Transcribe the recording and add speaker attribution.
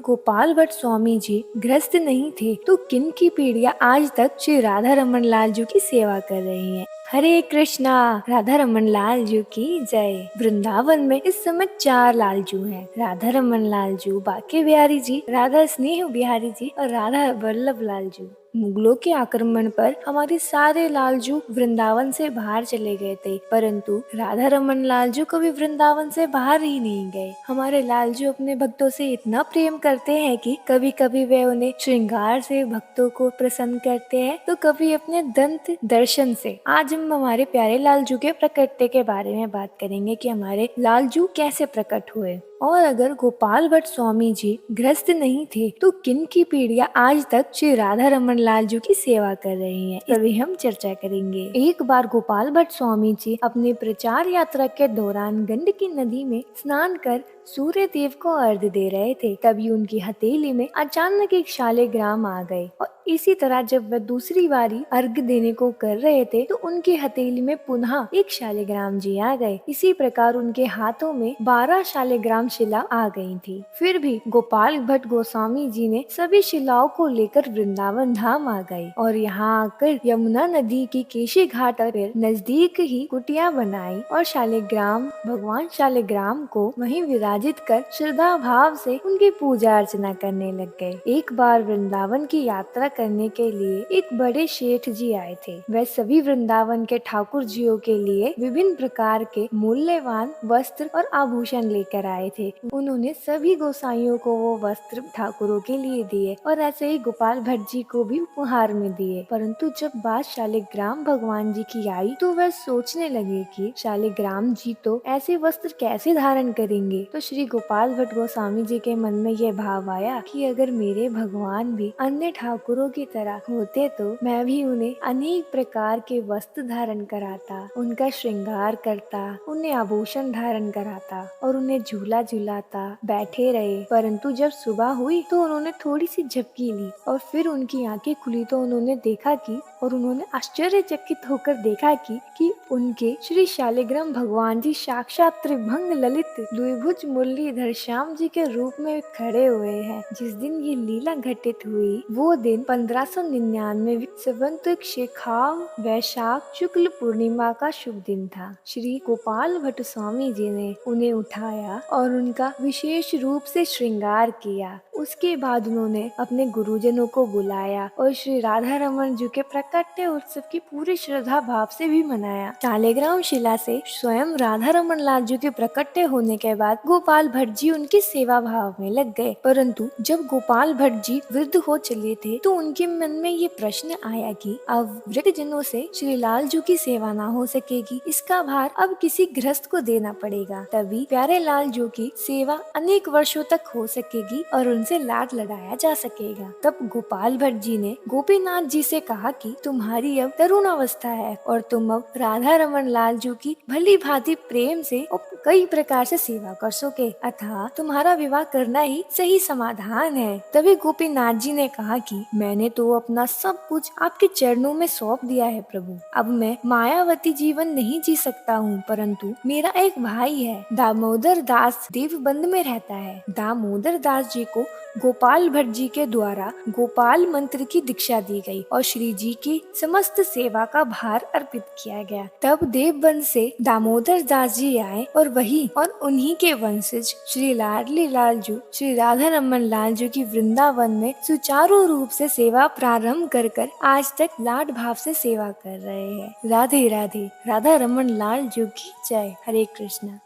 Speaker 1: गोपाल भट्ट स्वामी जी गृहस्थ नहीं थे तो किन की पीढ़ियां आज तक श्री राधा रमन लाल जी की सेवा कर रही हैं। हरे कृष्णा, राधा रमन लाल जी की जय। वृंदावन में इस समय 4 लालजू हैं। राधा रमन लालजू, बाके बिहारी जी, राधा स्नेह बिहारी जी और राधा वल्लभ लालजू। मुगलों के आक्रमण पर हमारे सारे लालजू वृंदावन से बाहर चले गए थे, परंतु राधा रमन लालजू कभी वृंदावन से बाहर ही नहीं गए। हमारे लालजू अपने भक्तों से इतना प्रेम करते हैं कि कभी कभी वे उन्हें श्रृंगार से भक्तों को प्रसन्न करते हैं तो कभी अपने दंत दर्शन से। आज हम हमारे प्यारे लालजू के प्रकटते के बारे में बात करेंगे कि हमारे लालजू कैसे प्रकट हुए। और अगर गोपाल भट्ट स्वामी जी गृहस्थ नहीं थे तो किन की पीढ़ियां आज तक श्री राधा रमन लालजू की सेवा कर रही हैं, तभी हम चर्चा करेंगे। एक बार गोपाल भट्ट स्वामी जी अपने प्रचार यात्रा के दौरान गंडकी नदी में स्नान कर सूर्य देव को अर्घ्य दे रहे थे, तभी उनकी हथेली में अचानक एक शालिग्राम आ गए। और इसी तरह जब वह दूसरी बारी अर्घ्य देने को कर रहे थे तो उनकी हथेली में पुनः एक शालिग्राम जी आ गए। इसी प्रकार उनके हाथों में 12 शालिग्राम शिला आ गई थी। फिर भी गोपाल भट्ट गोस्वामी जी ने सभी शिलाओं को लेकर वृंदावन धाम आ गए और यहाँ आकर यमुना नदी की केशी घाट पर नजदीक ही कुटिया बनाई और शालिग्राम भगवान शालिग्राम को वहीं विराजित कर श्रद्धा भाव से उनकी पूजा अर्चना करने लग गए। एक बार वृंदावन की यात्रा करने के लिए एक बड़े शेठ जी आए थे। वह सभी वृंदावन के ठाकुर जियों के लिए विभिन्न प्रकार के मूल्यवान वस्त्र और आभूषण लेकर आए थे। उन्होंने सभी गोसाइयों को वो वस्त्र ठाकुरों के लिए दिए और ऐसे ही गोपाल भट्ट जी को भी उपहार में दिए। परंतु जब बात शालिग्राम भगवान जी की आई तो वह सोचने लगे कि शालिग्राम जी तो ऐसे वस्त्र कैसे धारण करेंगे। तो श्री गोपाल भट्ट गोस्वामी जी के मन में यह भाव आया कि अगर मेरे भगवान भी अन्य ठाकुरों की तरह होते तो मैं भी उन्हें अनेक प्रकार के वस्त्र धारण कराता, उनका श्रृंगार करता, उन्हें आभूषण धारण कराता और उन्हें झूला झुलाता, बैठे रहे। परंतु जब सुबह हुई तो उन्होंने थोड़ी सी झपकी ली और फिर उनकी आंखें खुली तो उन्होंने देखा कि और उन्होंने आश्चर्यचकित होकर देखा कि उनके श्री शालिग्राम भगवान जी साक्षात त्रिभंग ललित द्विभुज मुरलीधर श्याम जी के रूप में खड़े हुए हैं। जिस दिन ये लीला घटित हुई वो दिन 1599 संवत शेखाव वैशाख शुक्ल पूर्णिमा का शुभ दिन था। श्री गोपाल भट्ट स्वामी जी ने उन्हें उठाया और उनका विशेष रूप से श्रृंगार किया। उसके बाद उन्होंने अपने गुरुजनों को बुलाया और श्री राधा रमन जी के प्रकट्य उत्सव की पूरी श्रद्धा भाव से भी मनाया। शालिग्राम शिला से स्वयं राधा रमन लाल जी के प्रकट्य होने के बाद गोपाल भट्ट जी उनकी सेवा भाव में लग गए। परंतु जब गोपाल भट्ट जी वृद्ध हो चले थे तो उनके मन में ये प्रश्न आया कि अब वृद्ध जनों से श्री लाल जी की सेवा ना हो सकेगी, इसका भार अब किसी गृहस्थ को देना पड़ेगा, तभी प्यारे लाल जी की सेवा अनेक वर्षों तक हो सकेगी और उनसे लाड लड़ाया जा सकेगा। तब गोपाल भट्ट जी ने गोपीनाथ जी से कहा कि तुम्हारी अब तरुण अवस्था है और तुम अब राधा रमन लाल जी की भली भांति प्रेम से और कई प्रकार से सेवा कर सके, अतः तुम्हारा विवाह करना ही सही समाधान है। तभी गोपीनाथ जी ने कहा कि मैंने तो अपना सब कुछ आपके चरणों में सौंप दिया है प्रभु, अब मैं मायावती जीवन नहीं जी सकता हूँ, परंतु मेरा एक भाई है दामोदर दास देवबंद में रहता है। दामोदर दास जी को गोपाल भट्ट जी के द्वारा गोपाल मंत्र की दीक्षा दी गई और श्री जी की समस्त सेवा का भार अर्पित किया गया। तब देवबंद से दामोदर दास जी आए और वही और उन्हीं के वंशज श्री लाडली लाल जी श्री राधा रमन लाल जी की वृंदावन में सुचारू रूप से सेवा प्रारंभ कर आज तक लाड भाव से सेवा कर रहे हैं। राधे राधे, राधा रमन लाल जी की जय। हरे कृष्ण।